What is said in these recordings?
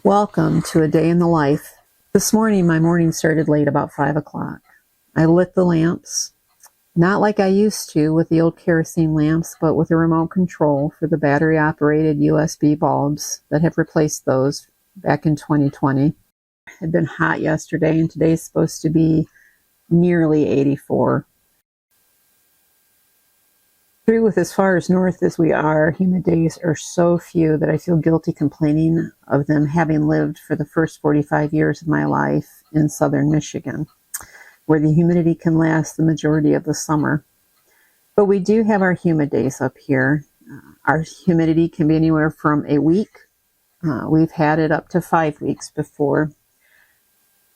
Welcome to a day in the life. This morning, my morning started late, about 5 o'clock. I lit the lamps, not like I used to with the old kerosene lamps, but with a remote control for the battery-operated USB bulbs that have replaced those back in 2020. It had been hot yesterday, and today's supposed to be nearly 84. Through with as far as north as we are, humid days are so few that I feel guilty complaining of them, having lived for the first 45 years of my life in southern Michigan, where the humidity can last the majority of the summer. But we do have our humid days up here. Our humidity can be anywhere from a week. We've had it up to 5 weeks before,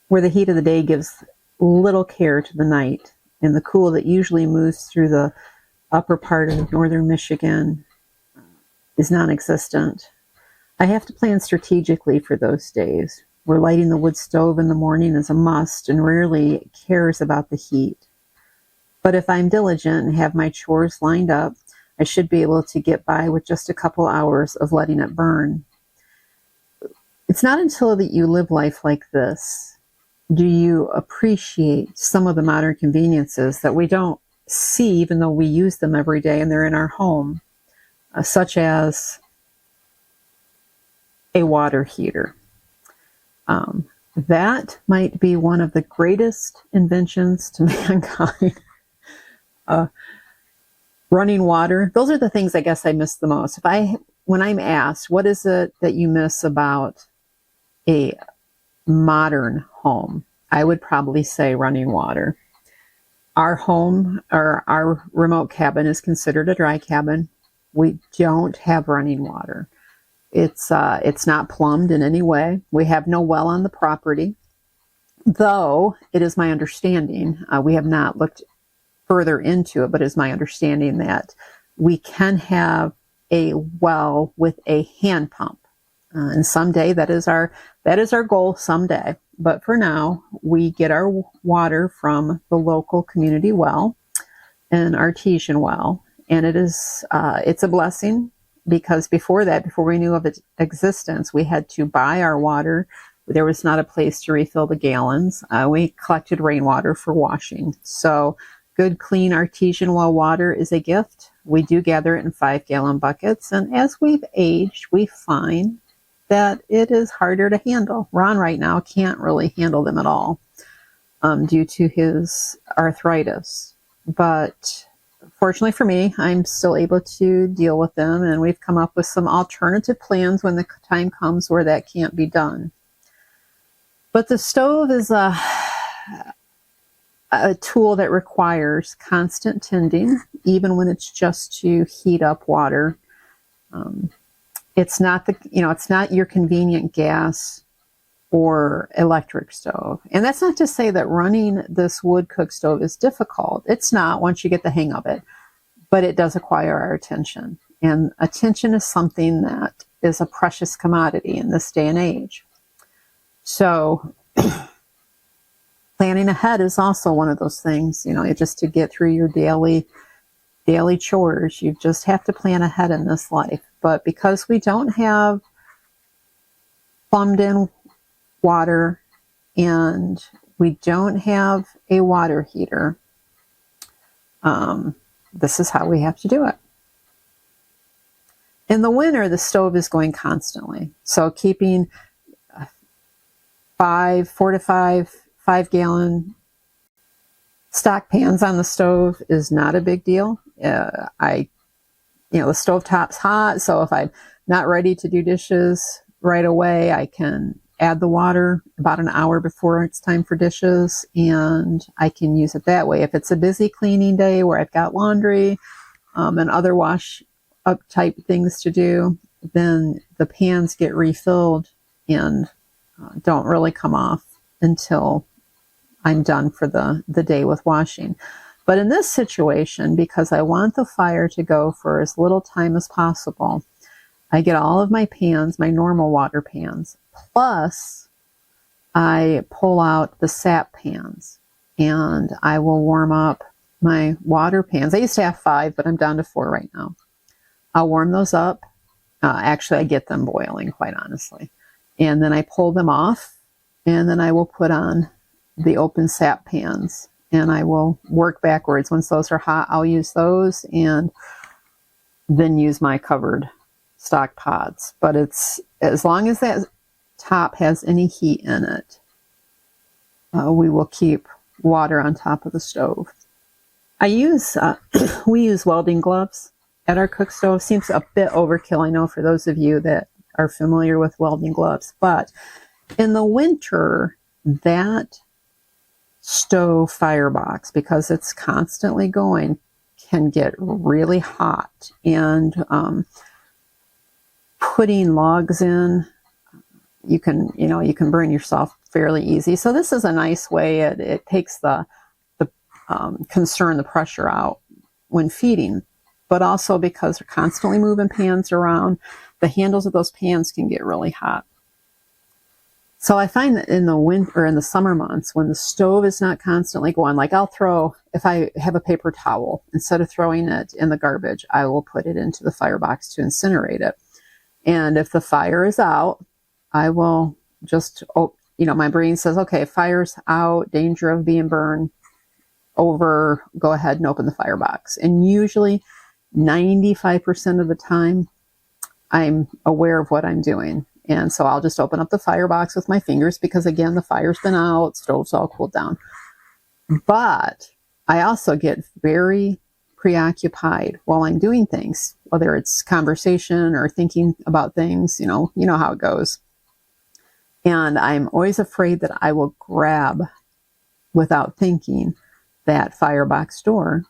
where the heat of the day gives little care to the night, and the cool that usually moves through the upper part of northern Michigan is non-existent. I have to plan strategically for those days, where lighting the wood stove in the morning is a must and rarely cares about the heat. But if I'm diligent and have my chores lined up, I should be able to get by with just a couple hours of letting it burn. It's not until that you live life like this do you appreciate some of the modern conveniences that we don't see, even though we use them every day and they're in our home, such as a water heater. That might be one of the greatest inventions to mankind. Running water, those are the things I guess I miss the most. When I'm asked, what is it that you miss about a modern home, I would probably say running water. Our home, or our remote cabin, is considered a dry cabin. We don't have running water. It's not plumbed in any way. We have no well on the property, though it is my understanding, we have not looked further into it, but it is my understanding that we can have a well with a hand pump. And someday that is our goal someday. But for now, we get our water from the local community well, an artesian well, and it's a blessing, because before we knew of its existence, we had to buy our water. There was not a place to refill the gallons. We collected rainwater for washing. So good, clean artesian well water is a gift. We do gather it in 5-gallon buckets, and as we've aged, we find that it is harder to handle. Ron right now can't really handle them at all due to his arthritis. But fortunately for me, I'm still able to deal with them, and we've come up with some alternative plans when the time comes where that can't be done. But the stove is a tool that requires constant tending, even when it's just to heat up water. It's not your convenient gas or electric stove. And that's not to say that running this wood cook stove is difficult. It's not, once you get the hang of it, but it does acquire our attention. And attention is something that is a precious commodity in this day and age. So planning ahead is also one of those things, just to get through your daily chores. You just have to plan ahead in this life. But because we don't have plumbed in water and we don't have a water heater, this is how we have to do it. In the winter, the stove is going constantly. So keeping 4 to 5 gallon stock pans on the stove is not a big deal. The stovetop's hot, so if I'm not ready to do dishes right away, I can add the water about an hour before it's time for dishes, and I can use it that way. If it's a busy cleaning day where I've got laundry and other wash up type things to do, then the pans get refilled and don't really come off until I'm done for the day with washing. But in this situation, because I want the fire to go for as little time as possible, I get all of my pans, my normal water pans, plus I pull out the sap pans, and I will warm up my water pans. I used to have 5, but I'm down to 4 right now. I'll warm those up. Actually, I get them boiling, quite honestly. And then I pull them off, and then I will put on the open sap pans, and I will work backwards. Once those are hot, I'll use those and then use my covered stock pots. But it's, as long as that top has any heat in it, we will keep water on top of the stove. I use, we use welding gloves at our cook stove. Seems a bit overkill, I know, for those of you that are familiar with welding gloves, but in the winter, that stove firebox, because it's constantly going, can get really hot, and putting logs in, you can burn yourself fairly easy. So this is a nice way. It takes the concern, the pressure out when feeding, but also because they're constantly moving pans around, the handles of those pans can get really hot. So I find that in the winter or in the summer months, when the stove is not constantly going, like I'll throw, if I have a paper towel, instead of throwing it in the garbage, I will put it into the firebox to incinerate it. And if the fire is out, I will just, my brain says, okay, fire's out, danger of being burned, over, go ahead and open the firebox. And usually 95% of the time, I'm aware of what I'm doing. And so I'll just open up the firebox with my fingers because, again, the fire's been out, stove's all cooled down. But I also get very preoccupied while I'm doing things, whether it's conversation or thinking about things, you know how it goes. And I'm always afraid that I will grab, without thinking, that firebox door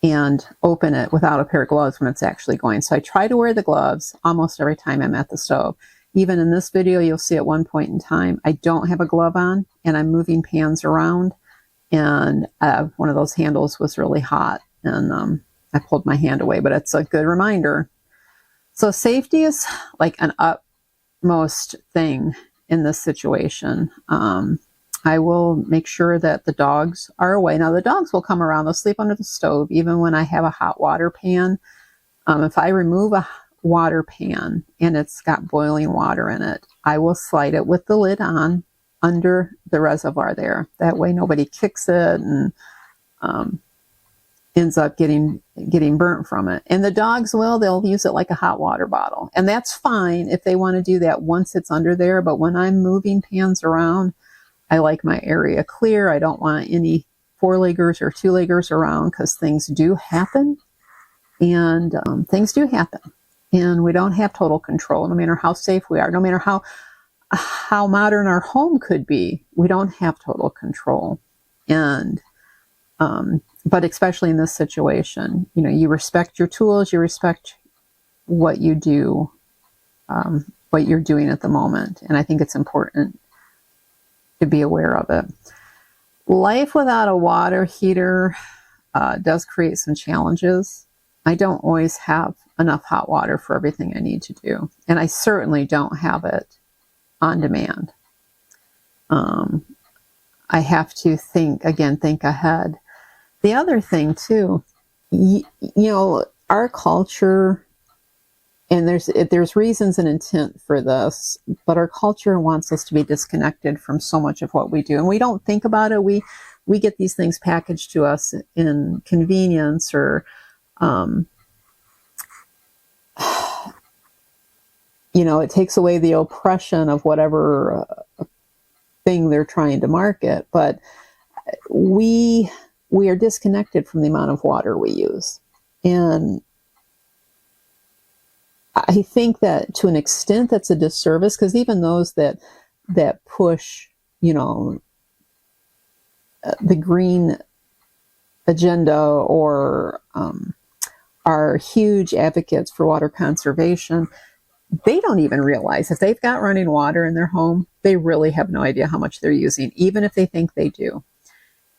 and open it without a pair of gloves when it's actually going. So I try to wear the gloves almost every time I'm at the stove. Even in this video, you'll see at one point in time, I don't have a glove on and I'm moving pans around, and one of those handles was really hot, and I pulled my hand away, but it's a good reminder. So safety is like an utmost thing in this situation. I will make sure that the dogs are away. Now, the dogs will come around. They'll sleep under the stove, even when I have a hot water pan. If I remove a water pan and it's got boiling water in it, I will slide it with the lid on under the reservoir there. That way nobody kicks it and ends up getting burnt from it. And the dogs they'll use it like a hot water bottle. And that's fine if they want to do that once it's under there. But when I'm moving pans around, I like my area clear. I don't want any four-leggers or two-leggers around, because things do happen. And things do happen. And we don't have total control, no matter how safe we are, no matter how modern our home could be. We don't have total control. And but especially in this situation, you respect your tools, you respect what you do, what you're doing at the moment. And I think it's important to be aware of it. Life without a water heater does create some challenges. I don't always have enough hot water for everything I need to do. And I certainly don't have it on demand. I have to think ahead. The other thing too, our culture, and there's reasons and intent for this, but our culture wants us to be disconnected from so much of what we do. And we don't think about it. We get these things packaged to us in convenience, or, it takes away the oppression of whatever thing they're trying to market. But we are disconnected from the amount of water we use. And I think that to an extent that's a disservice, because even those that push, the green agenda, or are huge advocates for water conservation, they don't even realize if they've got running water in their home, they really have no idea how much they're using, even if they think they do.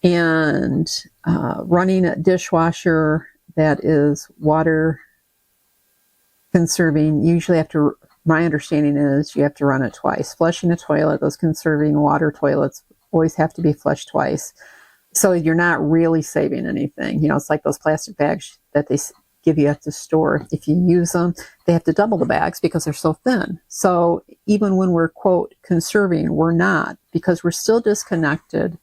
And running a dishwasher that is water conserving, usually my understanding is you have to run it twice. Flushing a toilet, those conserving water toilets always have to be flushed twice. So you're not really saving anything. It's like those plastic bags that they give you at the store. If you use them, they have to double the bags because they're so thin. So even when we're, quote, conserving, we're not, because we're still disconnected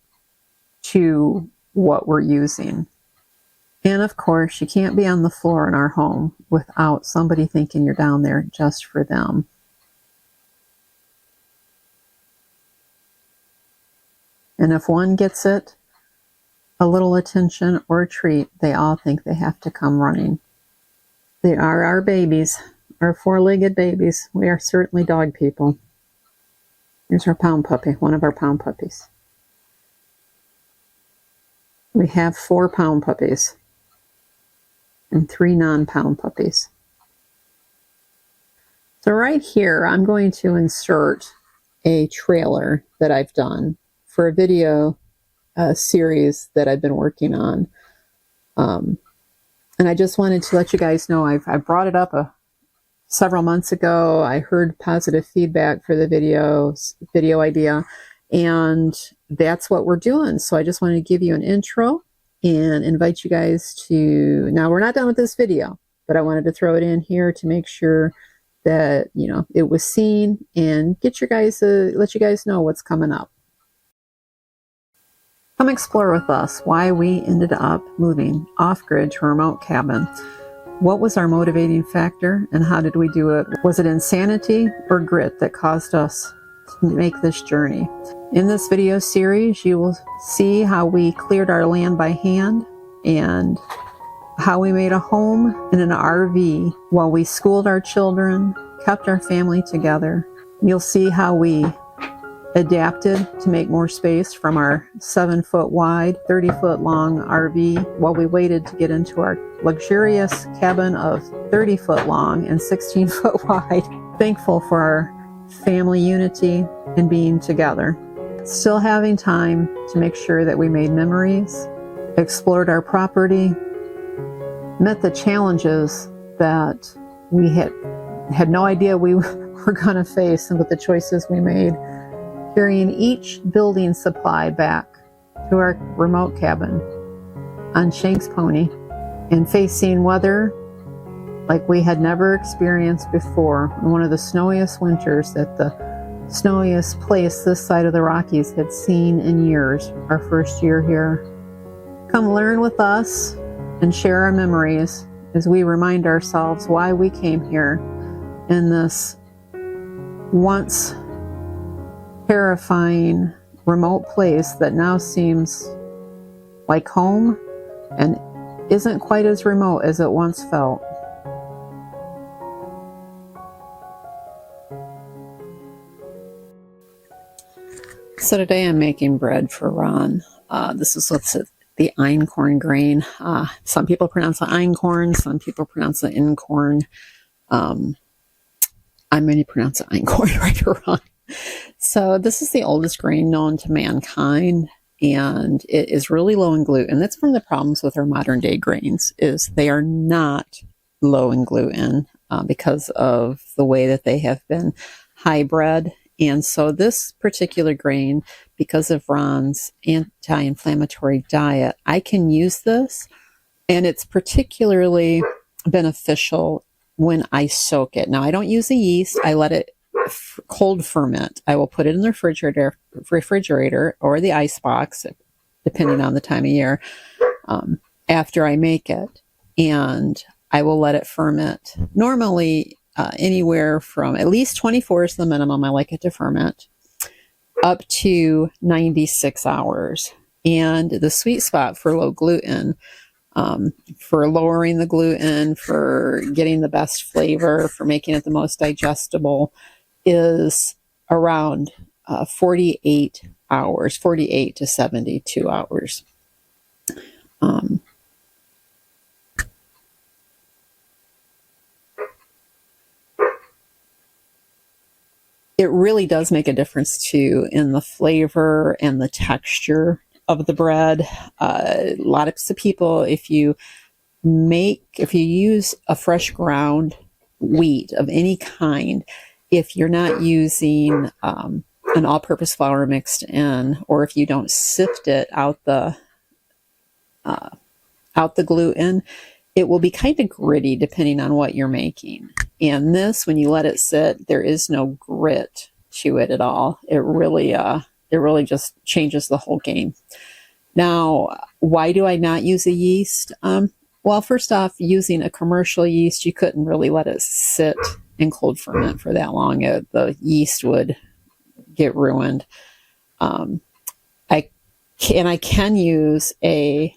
to what we're using. And of course, you can't be on the floor in our home without somebody thinking you're down there just for them. And if one gets it, a little attention or a treat, they all think they have to come running. They are our babies, our four-legged babies. We are certainly dog people. Here's our pound puppy, one of our pound puppies. We have 4 pound puppies and 3 non-pound puppies. So right here, I'm going to insert a trailer that I've done for a video series that I've been working on. And I just wanted to let you guys know I brought it up several months ago. I heard positive feedback for the video idea, and that's what we're doing. So I just wanted to give you an intro and invite you guys to, now we're not done with this video, but I wanted to throw it in here to make sure that, you know, it was seen and let you guys know what's coming up. Come explore with us why we ended up moving off-grid to a remote cabin. What was our motivating factor and how did we do it? Was it insanity or grit that caused us to make this journey? In this video series, you will see how we cleared our land by hand and how we made a home in an RV while we schooled our children, kept our family together. You'll see how we adapted to make more space from our 7-foot wide, 30-foot long RV while we waited to get into our luxurious cabin of 30-foot long and 16-foot wide. Thankful for our family unity and being together. Still having time to make sure that we made memories, explored our property, met the challenges that we had no idea we were going to face, and with the choices we made, carrying each building supply back to our remote cabin on Shank's pony and facing weather like we had never experienced before. In one of the snowiest winters that the snowiest place this side of the Rockies had seen in years, our first year here. Come learn with us and share our memories as we remind ourselves why we came here in this once terrifying remote place that now seems like home and isn't quite as remote as it once felt. So today I'm making bread for Ron. This is what's the einkorn grain. Some people pronounce it einkorn, some people pronounce it inkorn. I'm going to pronounce it einkorn, right or wrong. So this is the oldest grain known to mankind, and it is really low in gluten. That's one of the problems with our modern day grains, is they are not low in gluten because of the way that they have been hybrid. And so this particular grain, because of Ron's anti-inflammatory diet, I can use this, and it's particularly beneficial when I soak it. Now, I don't use the yeast. I let it cold ferment. I will put it in the refrigerator or the ice box, depending on the time of year, after I make it. And I will let it ferment. Normally, anywhere from at least 24 is the minimum I like it to ferment, up to 96 hours. And the sweet spot for low gluten, for lowering the gluten, for getting the best flavor, for making it the most digestible, is around 48 hours, 48 to 72 hours. It really does make a difference too in the flavor and the texture of the bread. Lots of people, if you use a fresh ground wheat of any kind, if you're not using an all-purpose flour mixed in, or if you don't sift it out the gluten, it will be kind of gritty depending on what you're making. And this, when you let it sit, there is no grit to it at all. It really just changes the whole game. Now, why do I not use a yeast? Well, first off, using a commercial yeast, you couldn't really let it sit and cold ferment for that long. The yeast would get ruined. I can use a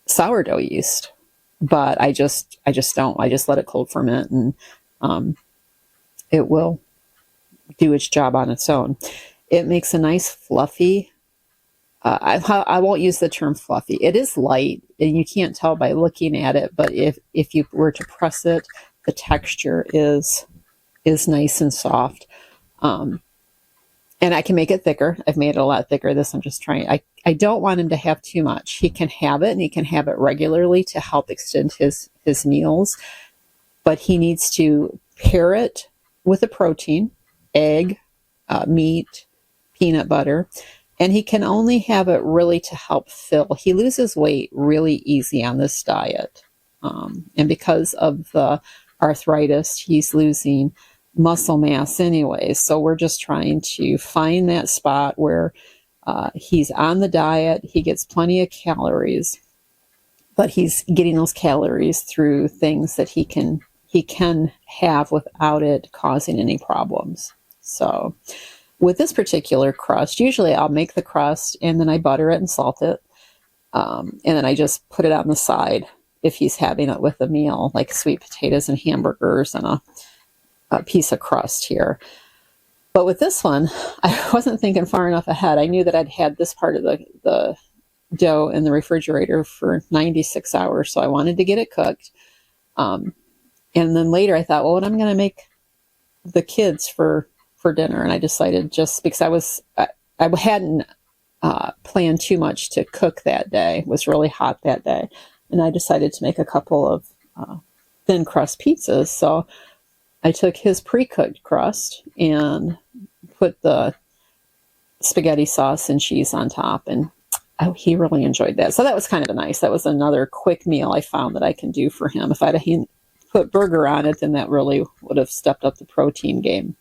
sourdough yeast, but I just don't. I just let it cold ferment, and it will do its job on its own. It makes a nice fluffy. I won't use the term fluffy. It is light, and you can't tell by looking at it. But if you were to press it, the texture is nice and soft. And I can make it thicker. I've made it a lot thicker. This I'm just trying. I don't want him to have too much. He can have it, and he can have it regularly to help extend his meals. But he needs to pair it with a protein, egg, meat, peanut butter. And he can only have it really to help fill. He loses weight really easy on this diet. And because of the arthritis, he's losing muscle mass anyway. So we're just trying to find that spot where he's on the diet, he gets plenty of calories, but he's getting those calories through things that he can have without it causing any problems. So with this particular crust, usually I'll make the crust and then I butter it and salt it. And then I just put it on the side if he's having it with a meal, like sweet potatoes and hamburgers and a piece of crust here. But with this one, I wasn't thinking far enough ahead. I knew that I'd had this part of the dough in the refrigerator for 96 hours, so I wanted to get it cooked. And then later I thought, well, what am I going to make the kids for dinner? And I decided, just because I hadn't planned too much to cook that day. It was really hot that day. And I decided to make a couple of thin crust pizzas. So I took his pre-cooked crust and put the spaghetti sauce and cheese on top, and he really enjoyed that. So that was kind of nice. That was another quick meal I found that I can do for him. If I'd have put burger on it, then that really would have stepped up the protein game.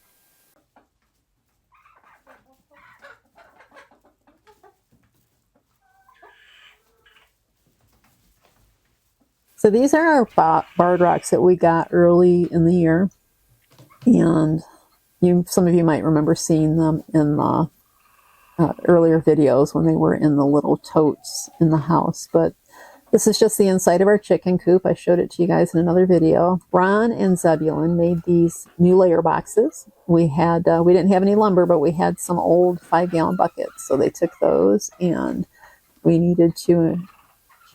So these are our barred rocks that we got early in the year. And some of you might remember seeing them in the earlier videos when they were in the little totes in the house. But this is just the inside of our chicken coop. I showed it to you guys in another video. Ron and Zebulon made these new layer boxes. We didn't have any lumber, but we had some old 5-gallon buckets. So they took those, and we needed to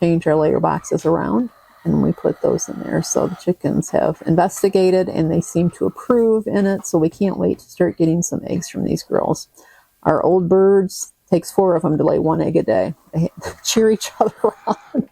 change our layer boxes around, and we put those in there. So the chickens have investigated, and they seem to approve in it. So we can't wait to start getting some eggs from these girls. Our old birds, takes 4 of them to lay 1 egg a day. They cheer each other on.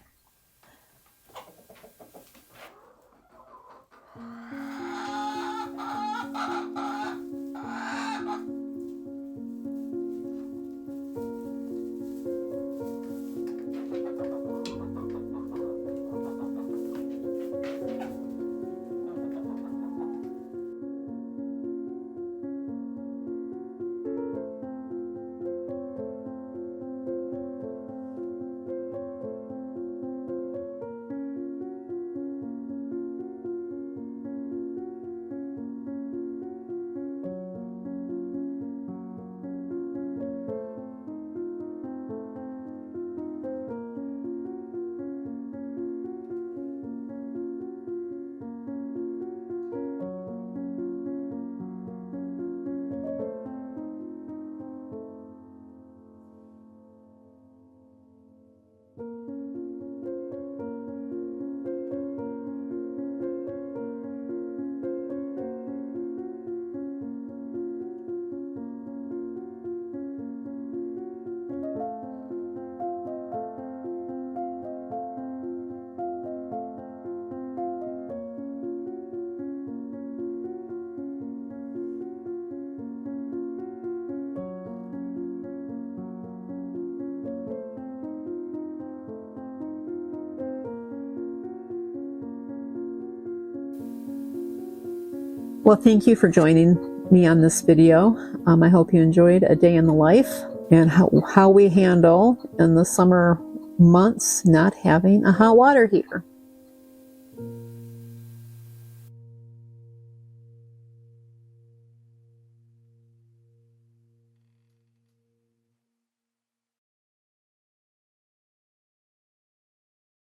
Well, thank you for joining me on this video. I hope you enjoyed a day in the life and how we handle in the summer months not having a hot water heater.